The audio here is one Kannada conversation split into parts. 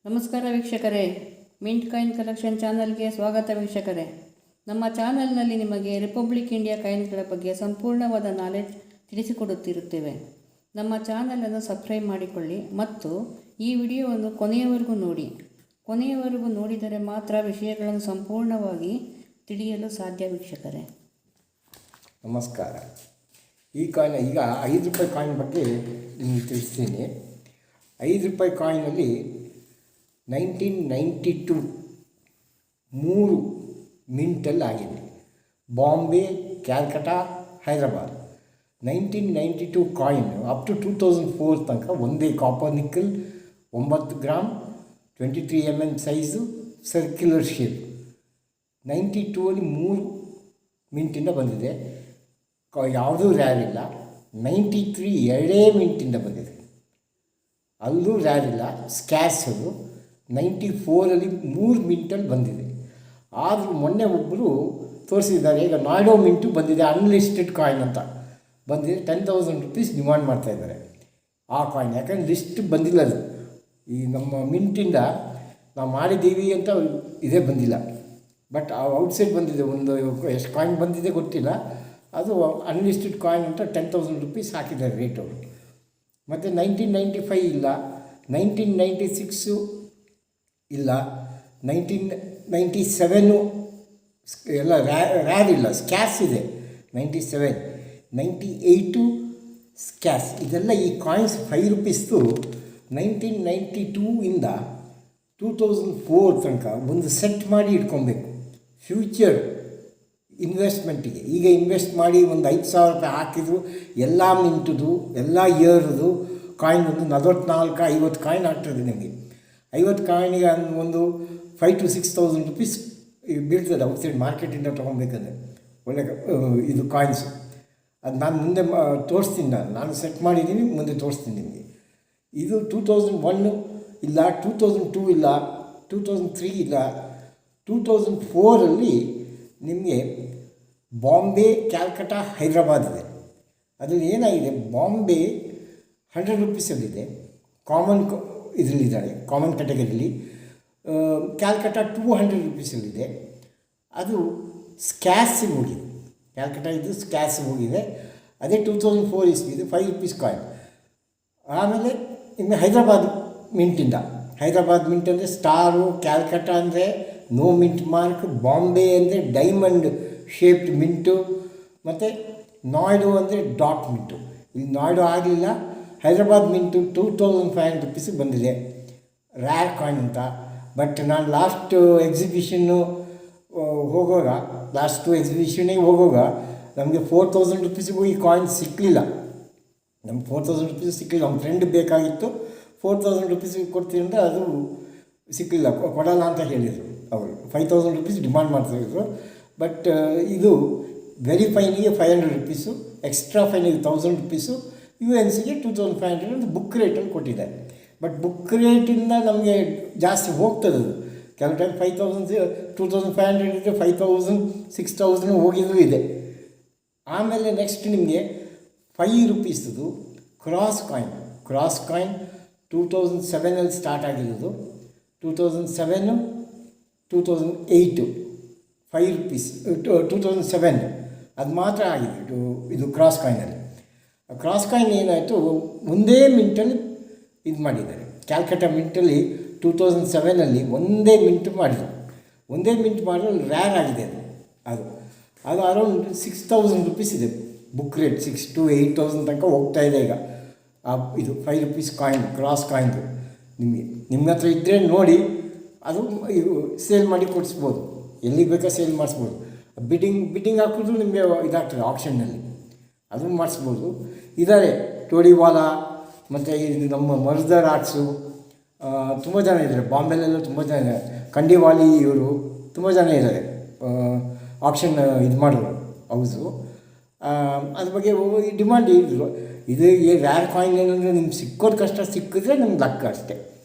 ನಮಸ್ಕಾರ ವೀಕ್ಷಕರೇ, ಮಿಂಟ್ ಕಾಯಿನ್ ಕಲೆಕ್ಷನ್ ಚಾನಲ್ಗೆ ಸ್ವಾಗತ ವೀಕ್ಷಕರೇ. ನಮ್ಮ ಚಾನಲ್ನಲ್ಲಿ ನಿಮಗೆ ರಿಪಬ್ಲಿಕ್ ಇಂಡಿಯಾ ಕಾಯಿನ್ಗಳ ಬಗ್ಗೆ ಸಂಪೂರ್ಣವಾದ ನಾಲೆಡ್ಜ್ ತಿಳಿಸಿಕೊಡುತ್ತಿರುತ್ತೇವೆ. ನಮ್ಮ ಚಾನಲನ್ನು ಸಬ್ಸ್ಕ್ರೈಬ್ ಮಾಡಿಕೊಳ್ಳಿ ಮತ್ತು ಈ ವಿಡಿಯೋವನ್ನು ಕೊನೆಯವರೆಗೂ ನೋಡಿ. ಕೊನೆಯವರೆಗೂ ನೋಡಿದರೆ ಮಾತ್ರ ವಿಷಯಗಳನ್ನು ಸಂಪೂರ್ಣವಾಗಿ ತಿಳಿಯಲು ಸಾಧ್ಯ ವೀಕ್ಷಕರೇ. ನಮಸ್ಕಾರ. ಈ ಕಾಯಿನ್ ಈಗ 5 ರೂಪಾಯಿ ಕಾಯಿನ್ ಬಗ್ಗೆ ನಿಮಗೆ ತಿಳಿಸ್ತೀನಿ. 5 ರೂಪಾಯಿ ಕಾಯಿನಲ್ಲಿ 1992 3 ಮಿಂಟಲ್ಲಿ ಆಗಿದೆ. Bombay, Calcutta, Hyderabad. 1992 coin up to 2004 ತನಕ ಒಂದೇ copper nickel 9 gram 23 mm size, circular shape. 92ಅಲ್ಲಿ 3 ಮಿಂಟಿಂದ ಬಂದಿದೆ, ಯಾವುದೂ ರ್ಯಾರ್ ಇಲ್ಲ. 93 ಎರಡೇ ಮಿಂಟಿಂದ ಬಂದಿದೆ, ಅಲ್ಲೂ ರ್ಯಾರ್ ಇಲ್ಲ, ಸ್ಕ್ಯಾರ್ಸ್ ಅದು. 94ಅಲ್ಲಿ 3 ಮಿಂಟಲ್ಲಿ ಬಂದಿದೆ. ಆದರೂ ಮೊನ್ನೆ ಒಬ್ಬರು ತೋರಿಸಿದ್ದಾರೆ, ಈಗ ನಾಯ್ಡೋ ಮಿಂಟು ಬಂದಿದೆ, ಅನ್ಲಿಸ್ಟೆಡ್ ಕಾಯಿನ್ ಅಂತ ಬಂದಿದೆ. 10,000 ರೂಪೀಸ್ ಡಿಮಾಂಡ್ ಮಾಡ್ತಾಯಿದ್ದಾರೆ ಆ ಕಾಯಿನ್. ಯಾಕಂದರೆ ಲಿಸ್ಟ್ ಬಂದಿಲ್ಲ ಅದು. ಈ ನಮ್ಮ ಮಿಂಟಿಂದ ನಾವು ಮಾಡಿದ್ದೀವಿ ಅಂತ ಇದೇ ಬಂದಿಲ್ಲ, ಬಟ್ ಔಟ್ಸೈಡ್ ಬಂದಿದೆ. ಒಂದು ಎಷ್ಟು ಕಾಯಿನ್ ಬಂದಿದೆ ಗೊತ್ತಿಲ್ಲ, ಅದು ಅನ್ಲಿಸ್ಟೆಡ್ ಕಾಯಿನ್ ಅಂತ 10,000 ರೂಪೀಸ್ ಹಾಕಿದ್ದಾರೆ ರೇಟ್ ಅವರು. ಮತ್ತು 1995 ಇಲ್ಲ, 1996 ಇಲ್ಲ, 1997 ಎಲ್ಲ ರ್ಯಾರ್ ಇಲ್ಲ, ಸ್ಕ್ಯಾಸ್ ಇದೆ. 97, 98 ಸ್ಕ್ಯಾಸ್. ಇದೆಲ್ಲ ಈ ಕಾಯಿನ್ಸ್ 5 ರೂಪೀಸ್ದು 1992 ಇಂದ 2004 ತನಕ ಒಂದು ಸೆಟ್ ಮಾಡಿ ಇಟ್ಕೊಬೇಕು ಫ್ಯೂಚರ್ ಇನ್ವೆಸ್ಟ್ಮೆಂಟಿಗೆ. ಈಗ ಇನ್ವೆಸ್ಟ್ ಮಾಡಿ ಒಂದು 5,000 ರೂಪಾಯಿ ಹಾಕಿದ್ರು ಎಲ್ಲ ಮಿಂಟುದು ಎಲ್ಲ ಇಯರ್ದು ಕಾಯಿನ್ ಒಂದು 44-50 ಕಾಯಿನ್ ಆಗ್ತದೆ ನಿಮಗೆ. 50 ಕಾಯಿನಿಗೆ ಒಂದು 5,000 to 6,000 ರೂಪೀಸ್ ಬೀಳ್ತದೆ ಔಟ್ಸೈಡ್ ಮಾರ್ಕೆಟಿಂದ ತೊಗೊಬೇಕಂದ್ರೆ. ಒಳ್ಳೆ ಇದು ಕಾಯಿನ್ಸು. ಅದು ನಾನು ಮುಂದೆ ತೋರಿಸ್ತೀನಿ, ನಾನು ಸೆಟ್ ಮಾಡಿದ್ದೀನಿ, ಮುಂದೆ ತೋರಿಸ್ತೀನಿ ನಿಮಗೆ. ಇದು 2001 ಇಲ್ಲ, 2002 ಇಲ್ಲ, 2003 ಇಲ್ಲ, 2004ಅಲ್ಲಿ ನಿಮಗೆ ಬಾಂಬೆ, ಕ್ಯಾಲ್ಕಟಾ, ಹೈದರಾಬಾದ್ ಇದೆ. ಅದರಲ್ಲಿ ಏನಾಗಿದೆ, ಬಾಂಬೆ 100 ರೂಪೀಸಲ್ಲಿದೆ, ಕಾಮನ್ ಇದರಲ್ಲಿದ್ದಾಳೆ, ಕಾಮನ್ ಕ್ಯಾಟಗರಿಲಿ. ಕ್ಯಾಲ್ಕಟಾ 200 ರೂಪೀಸಲ್ಲಿದೆ, ಅದು ಸ್ಕ್ಯಾಸಿಗೆ ಹೋಗಿದೆ. ಕ್ಯಾಲ್ಕಟಾ ಇದು ಸ್ಕ್ಯಾಸಿಗೆ ಹೋಗಿದೆ, ಅದೇ 2004 ಇಸ್ವಿದು 5 ರೂಪೀಸ್ ಕಾಯಿನ್. ಆಮೇಲೆ ಇನ್ನು ಹೈದರಾಬಾದ್ ಮಿಂಟಿಂದ, ಹೈದರಾಬಾದ್ ಮಿಂಟ್ ಅಂದರೆ ಸ್ಟಾರು, ಕ್ಯಾಲ್ಕಟಾ ಅಂದರೆ ನೋ ಮಿಂಟ್ ಮಾರ್ಕ್, ಬಾಂಬೆ ಅಂದರೆ ಡೈಮಂಡ್ ಶೇಪ್ಡ್ ಮಿಂಟು, ಮತ್ತು ನಾಯ್ಡು ಅಂದರೆ ಡಾಟ್ ಮಿಂಟು. ಇಲ್ಲಿ ನಾಯ್ಡು ಆಗಲಿಲ್ಲ, ಹೈದರಾಬಾದ್ ಮಿಂಟು 2,500 ರೂಪೀಸಿಗೆ ಬಂದಿದೆ, ರ್ಯಾರ್ ಕಾಯಿನ್ ಅಂತ. ಬಟ್ ನಾನು ಲಾಸ್ಟು ಎಕ್ಸಿಬಿಷನ್ನು ಹೋಗುವಾಗ, ಲಾಸ್ಟು ಎಕ್ಸಿಬಿಷನಿಗೆ ಹೋಗುವಾಗ ನಮಗೆ 4,000 ರೂಪೀಸಿಗೂ ಈ ಕಾಯಿನ್ ಸಿಕ್ಕಲಿಲ್ಲ. ನಮ್ಗೆ 4,000 ರೂಪೀಸ್ ಸಿಕ್ಕಲಿಲ್ಲ. ನಮ್ಮ ಫ್ರೆಂಡ್ ಬೇಕಾಗಿತ್ತು, 4,000 ರೂಪೀಸಿಗೆ ಕೊಡ್ತೀನಿ ಅಂದರೆ ಅದು ಸಿಕ್ಕಲಿಲ್ಲ, ಕೊಡಲ್ಲ ಅಂತ ಹೇಳಿದರು ಅವರು. 5,000 ರೂಪೀಸ್ ಡಿಮಾಂಡ್ ಮಾಡ್ತಾಯಿದ್ರು. ಬಟ್ ಇದು ವೆರಿ ಫೈನಿಗೆ 500 ರೂಪೀಸು, ಎಕ್ಸ್ಟ್ರಾ ಫೈನಿಗೆ 1,000 ರೂಪೀಸು, UNCಗೆ 2,500 ಅಂತ ಬುಕ್ ರೇಟಲ್ಲಿ ಕೊಟ್ಟಿದ್ದಾರೆ. ಬಟ್ ಬುಕ್ ರೇಟಿಂದ ನಮಗೆ ಜಾಸ್ತಿ ಹೋಗ್ತದೆ ಅದು. ಕೆಲವು ಟೈಮ್ 5,000, 2,500 ಇದ್ದರೆ 5,000, 6,000 ಹೋಗಿದ್ದು ಇದೆ. ಆಮೇಲೆ ನೆಕ್ಸ್ಟ್ ನಿಮಗೆ 5 ರೂಪೀಸದು ಕ್ರಾಸ್ ಕಾಯಿನ್ 2007ಅಲ್ಲಿ ಸ್ಟಾರ್ಟ್ ಆಗಿರೋದು. 2007, 2008 5 ರೂಪೀಸ್, 2007 ಅದು ಮಾತ್ರ ಆಗಿದೆ ಇದು ಕ್ರಾಸ್ ಕಾಯಿನಲ್ಲಿ. ಕ್ರಾಸ್ ಕಾಯಿನ್ ಏನಾಯಿತು, ಒಂದೇ ಮಿಂಟಲ್ಲಿ ಇದು ಮಾಡಿದ್ದಾರೆ. ಕ್ಯಾಲ್ಕಟಾ ಮಿಂಟಲ್ಲಿ 2007ಅಲ್ಲಿ ಒಂದೇ ಮಿಂಟ್ ಮಾಡಿದರು. ಒಂದೇ ಮಿಂಟ್ ಮಾಡಿದ್ರೆ ರ್ಯಾರ್ ಆಗಿದೆ ಅದು ಅರೌಂಡ್ 6,000 ರೂಪೀಸ್ ಇದೆ ಬುಕ್ ರೇಟ್. 6,000 to 8,000 ತನಕ ಹೋಗ್ತಾ ಇದೆ ಈಗ ಇದು 5 ರೂಪೀಸ್ ಕಾಯಿನ್, ಕ್ರಾಸ್ ಕಾಯಿನ್ದು. ನಿಮ್ಮ ಹತ್ರ ಇದ್ದರೆ ನೋಡಿ, ಅದು ಸೇಲ್ ಮಾಡಿ ಕೊಡಿಸ್ಬೋದು, ಎಲ್ಲಿಗೆ ಬೇಕಾ ಸೇಲ್ ಮಾಡಿಸ್ಬೋದು. ಬಿಡ್ಡಿಂಗ್ ಹಾಕಿದ್ರು ನಿಮಗೆ ಇದಾಗ್ತದೆ ಆಪ್ಷನ್ನಲ್ಲಿ, ಅದನ್ನು ಮಾಡಿಸ್ಬೋದು. ಇದ್ದಾರೆ ಟೋಡಿವಾಲ, ಮತ್ತು ಇದು ನಮ್ಮ ಮರ್ದರ್ ಆರ್ಟ್ಸು, ತುಂಬ ಜನ ಇದ್ದಾರೆ. ಬಾಂಬೆಲೆಲ್ಲ ತುಂಬ ಜನ ಇದ್ದಾರೆ. ಕಂಡಿವಾಲಿ ಇವರು ತುಂಬ ಜನ ಇದ್ದಾರೆ ಆಪ್ಷನ್ ಇದು ಮಾಡೋರು ಹೌಸು. ಅದ್ರ ಬಗ್ಗೆ ಡಿಮಾಂಡ್ ಇದ್ರು. ಇದು ರ್ಯಾರ್ ಕಾಯಿನ್ ಏನಂದರೆ ನಿಮ್ಗೆ ಸಿಕ್ಕೋದು ಕಷ್ಟ, ಸಿಕ್ಕಿದ್ರೆ ನಮ್ಗೆ ಲಕ್ಕ ಅಷ್ಟೇ.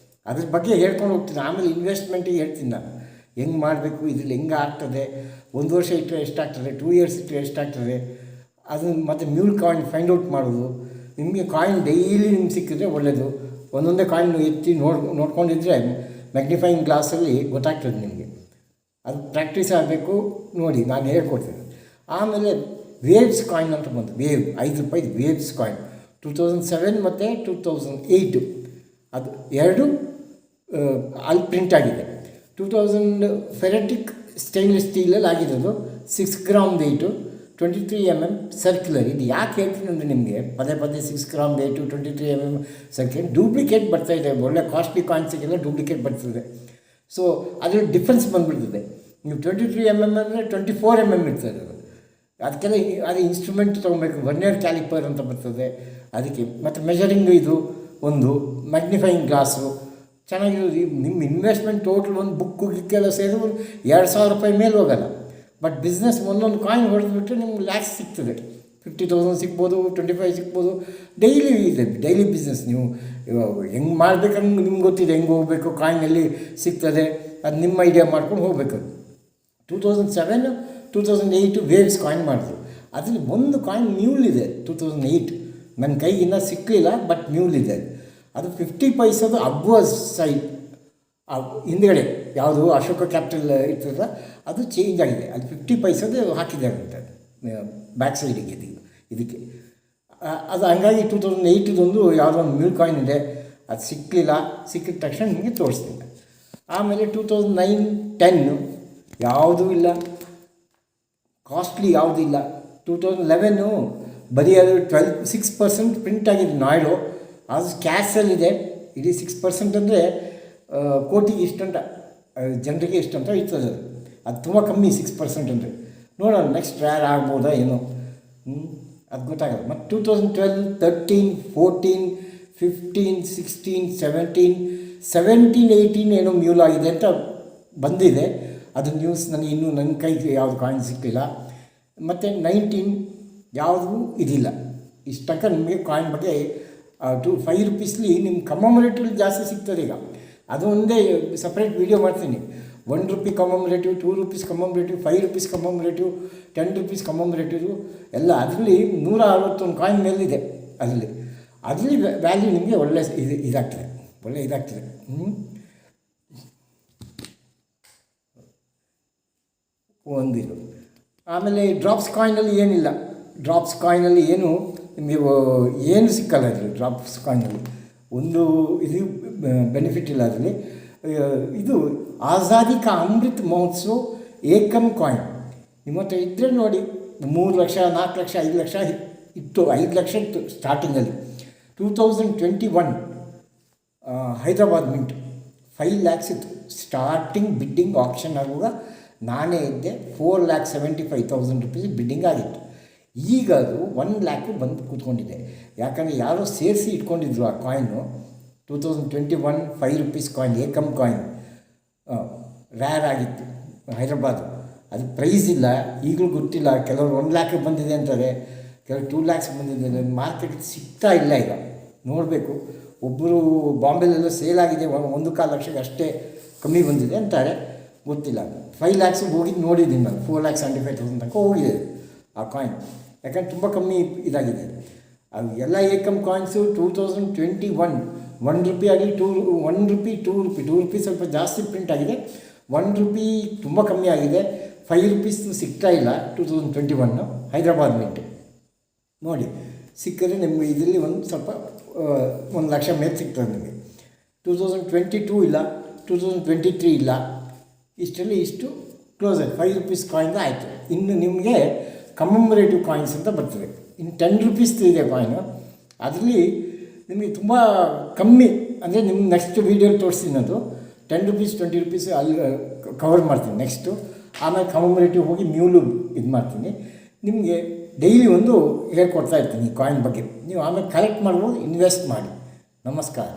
ಅದ್ರ ಬಗ್ಗೆ ಹೇಳ್ಕೊಂಡು ಹೋಗ್ತೀನಿ. ಆಮೇಲೆ ಇನ್ವೆಸ್ಟ್ಮೆಂಟಿಗೆ ಹೇಳ್ತೀನಿ ನಾನು ಹೆಂಗೆ ಮಾಡಬೇಕು, ಇದ್ರಲ್ಲಿ ಹೆಂಗೆ ಆಗ್ತದೆ, 1 ವರ್ಷ ಇಟ್ಟರೆ ಎಷ್ಟಾಗ್ತದೆ, 2 ಇಯರ್ಸ್ ಇಟ್ಟರೆ ಎಷ್ಟಾಗ್ತದೆ, ಅದು ಮತ್ತು ಮ್ಯೂಲ್ ಕಾಯಿನ್ ಫೈಂಡ್ ಔಟ್ ಮಾಡೋದು. ನಿಮಗೆ ಕಾಯಿನ್ ಡೈಲಿ ನಿಮ್ಗೆ ಸಿಕ್ಕಿದ್ರೆ ಒಳ್ಳೆಯದು. ಒಂದೊಂದೇ ಕಾಯಿನ್ ಎತ್ತಿ ನೋಡ್ಕೊಂಡಿದ್ರೆ ಮ್ಯಾಗ್ನಿಫೈಯಿಂಗ್ ಗ್ಲಾಸಲ್ಲಿ ಗೊತ್ತಾಗ್ತದೆ ನಿಮಗೆ. ಅದು ಪ್ರಾಕ್ಟೀಸ್ ಆಗಬೇಕು, ನೋಡಿ ನಾನು ಹೇಳ್ಕೊಡ್ತೀನಿ. ಆಮೇಲೆ ವೇವ್ಸ್ ಕಾಯಿನ್ ಅಂತ ಬಂತು, ವೇವ್ ₹5 ವೇವ್ಸ್ ಕಾಯಿನ್ 2007 ಮತ್ತು 2008 ಅದು ಎರಡು ಅಲ್ಲಿ ಪ್ರಿಂಟ್ ಆಗಿದೆ. 2000 ಫೆರೆಟಿಕ್ ಸ್ಟೈನ್ಲೆಸ್ ಸ್ಟೀಲಲ್ಲಿ ಆಗಿರೋದು, 6 ಗ್ರಾಮ್ ವೆಯ್ಟು, 23 mm ಸರ್ಕ್ಯುಲರ್. ಇದು ಯಾಕೆ ಹೇಳ್ತೀನಿ ಅಂದರೆ ನಿಮಗೆ ಪದೇ 6 gram weight 23 mm circular duplicate ಬರ್ತಾಯಿದೆ. ಒಳ್ಳೆ ಕಾಸ್ಟ್ಲಿ ಕಾಯಿನ್ಸಿಗೆಲ್ಲ ಡೂಪ್ಲಿಕೇಟ್ ಬರ್ತದೆ. ಸೊ ಅದ್ರಲ್ಲಿ ಡಿಫ್ರೆನ್ಸ್ ಬಂದುಬಿಡ್ತದೆ. ನೀವು 23 mm ಅಂದರೆ 24 mm ಇರ್ತದೆ ಅದು. ಅದಕ್ಕೆಲ್ಲ ಅದು ಇನ್ಸ್ಟ್ರೂಮೆಂಟ್ ತೊಗೊಬೇಕು, ವರ್ನಿಯರ್ ಕ್ಯಾಲಿಪರ್ ಅಂತ ಬರ್ತದೆ ಅದಕ್ಕೆ. ಮತ್ತು ಮೆಜರಿಂಗ್ ಇದು ಒಂದು ಮ್ಯಾಗ್ನಿಫೈಯಿಂಗ್ ಗ್ಲಾಸು ಚೆನ್ನಾಗಿರೋದು. ನಿಮ್ಮ ಇನ್ವೆಸ್ಟ್ಮೆಂಟ್ ಟೋಟಲ್ ಒಂದು ಬುಕ್ಕು ಗಿಕ್ಕೆಲ್ಲ ಸೇರಿ ಒಂದು ₹2,000 ಮೇಲೆ ಹೋಗಲ್ಲ. ಬಟ್ ಬಿಸ್ನೆಸ್ ಒಂದೊಂದು ಕಾಯಿನ್ ಹೊಡೆದ್ಬಿಟ್ರೆ ನಿಮ್ಗೆ ಲ್ಯಾಕ್ಸ್ ಸಿಗ್ತದೆ. 50,000 ಸಿಗ್ಬೋದು, 25 ಸಿಗ್ಬೋದು. ಡೈಲಿ ಇದೆ, ಡೈಲಿ ಬಿಸ್ನೆಸ್. ನೀವು ಹೆಂಗೆ ಮಾಡಬೇಕಂಗೆ ನಿಮ್ಗೆ ಗೊತ್ತಿದೆ, ಹೆಂಗೆ ಹೋಗಬೇಕು, ಕಾಯಿನಲ್ಲಿ ಸಿಗ್ತದೆ, ಅದು ನಿಮ್ಮ ಐಡಿಯಾ ಮಾಡ್ಕೊಂಡು ಹೋಗಬೇಕು. 2007 2008 ವೇವ್ಸ್ ಕಾಯಿನ್ ಮಾಡಿದ್ರು. ಅದರಲ್ಲಿ ಒಂದು ಕಾಯಿನ್ ಮ್ಯೂಲಿದೆ 2008, ನನ್ನ ಕೈಗೆ ಇನ್ನೂ ಸಿಕ್ಕಲಿಲ್ಲ, ಬಟ್ ಮ್ಯೂಲಿದೆ. ಅದು 50 ಪೈಸದು ಅಬ್ವರ್ಸ್ ಸೈಡ್ ಹಿಂದುಗಡೆ ಯಾವುದು ಅಶೋಕ ಕ್ಯಾಪಿಟಲ್ ಇರ್ತದ ಅದು ಚೇಂಜ್ ಆಗಿದೆ. ಅದು 50 ಪೈಸದು ಹಾಕಿದ್ದಾರೆ ಅಂತ ಬ್ಯಾಕ್ ಸೈಡಿಗೆ ಇದಕ್ಕೆ. ಅದು ಹಂಗಾಗಿ 2008 ಯಾವುದೋ ಒಂದು ಮ್ಯೂಲ್ ಕಾಯಿನ್ ಇದೆ, ಅದು ಸಿಕ್ಕಲಿಲ್ಲ. ಸಿಕ್ಕಿದ ತಕ್ಷಣ ನಿಮಗೆ ತೋರಿಸ್ತೀನಿ. ಆಮೇಲೆ 2009-10 ಯಾವುದೂ ಇಲ್ಲ, ಕಾಸ್ಟ್ಲಿ ಯಾವುದೂ ಇಲ್ಲ. 2011 ಬರೀ ಅದು 6% ಪ್ರಿಂಟ್ ಆಗಿದೆ ನಾಯ್ಡು. ಅದು ಕ್ಯಾಶಲ್ಲಿದೆ. ಇಡೀ 6% ಅಂದರೆ ಕೋಟಿಗೆ ಇಷ್ಟಂತ, ಜನರಿಗೆ ಇಷ್ಟಂತ ಇರ್ತದೆ. ಅದು ತುಂಬ ಕಮ್ಮಿ 6% ಅಂದರೆ. ನೋಡೋಣ ನೆಕ್ಸ್ಟ್ ರ್ಯಾರ್ ಆಗ್ಬೋದಾ ಏನೋ, ಅದು ಗೊತ್ತಾಗಲ್ಲ. ಮತ್ತು 2012, 13, 14, 15, 16, 17, 18 ಏನೋ ಮ್ಯೂಲ್ ಆಗಿದೆ ಅಂತ ಬಂದಿದೆ. ಅದು ನ್ಯೂಸ್ ನನಗೆ ಇನ್ನೂ ನನ್ನ ಕೈಗೆ ಯಾವುದು ಕಾಯಿನ್ ಸಿಕ್ಕಿಲ್ಲ. ಮತ್ತು 19 ಯಾವುದೂ ಇದಿಲ್ಲ. ಇಷ್ಟು ತನಕ ನಿಮಗೆ ಕಾಯಿನ್ ಬಗ್ಗೆ ₹5 ನಿಮ್ಮ ಕಮಮರೇಟಿವ್ ಜಾಸ್ತಿ ಸಿಗ್ತದೆ ಈಗ. ಅದು ಒಂದೇ ಸಪ್ರೇಟ್ ವೀಡಿಯೋ ಮಾಡ್ತೀನಿ. ₹1 ಕಮಮರೇಟಿವ್, ₹2 ಕಮಮರೇಟಿವ್, ₹5 ಕಮಮರೇಟಿವ್, ₹10 ಕಮಮರೇಟಿವ್ ಎಲ್ಲ. ಅದರಲ್ಲಿ 161 ಕಾಯಿನ್ ಮೇಲಿದೆ. ಅದರಲ್ಲಿ ವ್ಯಾಲ್ಯೂ ನಿಮಗೆ ಒಳ್ಳೆ ಇದಾಗ್ತದೆ, ಒಳ್ಳೆ ಇದಾಗ್ತದೆ. ಒಂದಿದು. ಆಮೇಲೆ ಡ್ರಾಪ್ಸ್ ಕಾಯಿನಲ್ಲಿ ಏನಿಲ್ಲ. ಡ್ರಾಪ್ಸ್ ಕಾಯಿನಲ್ಲಿ ಏನು ಸಿಕ್ಕಲ್ಲ. ಅದರಲ್ಲಿ ಡ್ರಾಪ್ಸ್ ಕಾಯಿನಲ್ಲಿ ಒಂದು ಇದು ಬೆನಿಫಿಟ್ ಇಲ್ಲ. ಅದರಲ್ಲಿ ಇದು ಆಜಾದಿ ಕಾ ಅಮೃತ್ ಮಹೋತ್ಸವ ಏಕಮ್ ಕಾಯಿನ್ ನಿಮ್ಮ ಹತ್ರ ಇದ್ದರೆ ನೋಡಿ. 3 ಲಕ್ಷ, 4 ಲಕ್ಷ, 5 ಲಕ್ಷ ಇತ್ತು. 5 ಲಕ್ಷ ಇತ್ತು ಸ್ಟಾರ್ಟಿಂಗಲ್ಲಿ. 2021 ಹೈದರಾಬಾದ್ ಮಿಂಟ್ 5 ಲ್ಯಾಕ್ಸ್ ಇತ್ತು ಸ್ಟಾರ್ಟಿಂಗ್ ಬಿಡ್ಡಿಂಗ್. ಆಕ್ಷನ್ ಆಗುವಾಗ ನಾನೇ ಇದ್ದೆ. ₹4,75,000 ಬಿಡ್ಡಿಂಗ್ ಆಗಿತ್ತು. ಈಗ ಅದು 1 ಲ್ಯಾಕ್ ಬಂದು ಕೂತ್ಕೊಂಡಿದೆ. ಯಾಕಂದರೆ ಯಾರೋ ಸೇರಿಸಿ ಇಟ್ಕೊಂಡಿದ್ರು ಆ coin. 2021 ₹5 coin, Ekam coin rare ಆಗಿತ್ತು ಹೈದರಾಬಾದು. ಅದು ಪ್ರೈಸ್ ಇಲ್ಲ, ಈಗಲೂ ಗೊತ್ತಿಲ್ಲ. ಕೆಲವರು 1 ಲ್ಯಾಕ್ ಬಂದಿದೆ ಅಂತಾರೆ, ಕೆಲವರು 2 ಲ್ಯಾಕ್ಸ್ ಬಂದಿದೆ. ಮಾರ್ಕೆಟ್ ಸಿಗ್ತಾ ಇಲ್ಲ ಈಗ, ನೋಡಬೇಕು. ಒಬ್ಬರು ಬಾಂಬೆಲೆಲ್ಲ ಸೇಲ್ ಆಗಿದೆ, 1.25 ಲಕ್ಷಕ್ಕೆ ಅಷ್ಟೇ ಕಮ್ಮಿ ಬಂದಿದೆ ಅಂತಾರೆ, ಗೊತ್ತಿಲ್ಲ. 5 ಲ್ಯಾಕ್ಸ್ ಹೋಗಿದ್ದು ನೋಡಿದ್ದೀನಿ ನಾನು. 4,75,000 ತನಕ ಹೋಗಿದೆ ಆ ಕಾಯಿನ್. ಯಾಕಂದ್ರೆ ತುಂಬ ಕಮ್ಮಿ ಇದಾಗಿದೆ. ಅದು ಎಲ್ಲ ಏಕಮ್ ಕಾಯಿನ್ಸು 2021 ₹1 ಆಗಲಿ ₹2 ಸ್ವಲ್ಪ ಜಾಸ್ತಿ ಪ್ರಿಂಟ್ ಆಗಿದೆ. ₹1 ತುಂಬ ಕಮ್ಮಿ ಆಗಿದೆ. ₹5 ಸಿಗ್ತಾ ಇಲ್ಲ 2021 ಹೈದರಾಬಾದ್ ಮಿಂಟ್. ನೋಡಿ ಸಿಕ್ಕಿದ್ರೆ ನಿಮಗೆ ಇದರಲ್ಲಿ ಒಂದು ಸ್ವಲ್ಪ 1 ಲಕ್ಷ ಮೇಲೆ ಸಿಗ್ತದೆ ನಿಮಗೆ. 2022 ಇಲ್ಲ, 2023 ಇಲ್ಲ. ಇಷ್ಟರಲ್ಲಿ ಇಷ್ಟು ಕ್ಲೋಸರ್ ₹5 ಕಾಯಿನ್ ಆಯಿತು. ಇನ್ನು ನಿಮಗೆ ಕಮಮರೇಟಿವ್ ಕಾಯಿನ್ಸ್ ಅಂತ ಬರ್ತದೆ. ಇನ್ನು ₹10 ಇದೆ ಕಾಯಿನು. ಅದರಲ್ಲಿ ನಿಮಗೆ ತುಂಬ ಕಮ್ಮಿ ಅಂದರೆ ನಿಮ್ಮ ನೆಕ್ಸ್ಟ್ ವೀಡಿಯೋಲಿ ತೋರಿಸ್ತೀನಿ. ಅದು ₹10 ₹20 ಅಲ್ಲಿ ಕವರ್ ಮಾಡ್ತೀನಿ ನೆಕ್ಸ್ಟು. ಆಮೇಲೆ ಕಮಮರೇಟಿವ್ ಹೋಗಿ ಮ್ಯೂಲು ಇದು ಮಾಡ್ತೀನಿ. ನಿಮಗೆ ಡೈಲಿ ಒಂದು ಹೇಳ್ಕೊಡ್ತಾ ಇರ್ತೀನಿ ಈ ಕಾಯಿನ್ ಬಗ್ಗೆ. ನೀವು ಆಮೇಲೆ ಕಲೆಕ್ಟ್ ಮಾಡ್ಬೋದು, ಇನ್ವೆಸ್ಟ್ ಮಾಡಿ. ನಮಸ್ಕಾರ.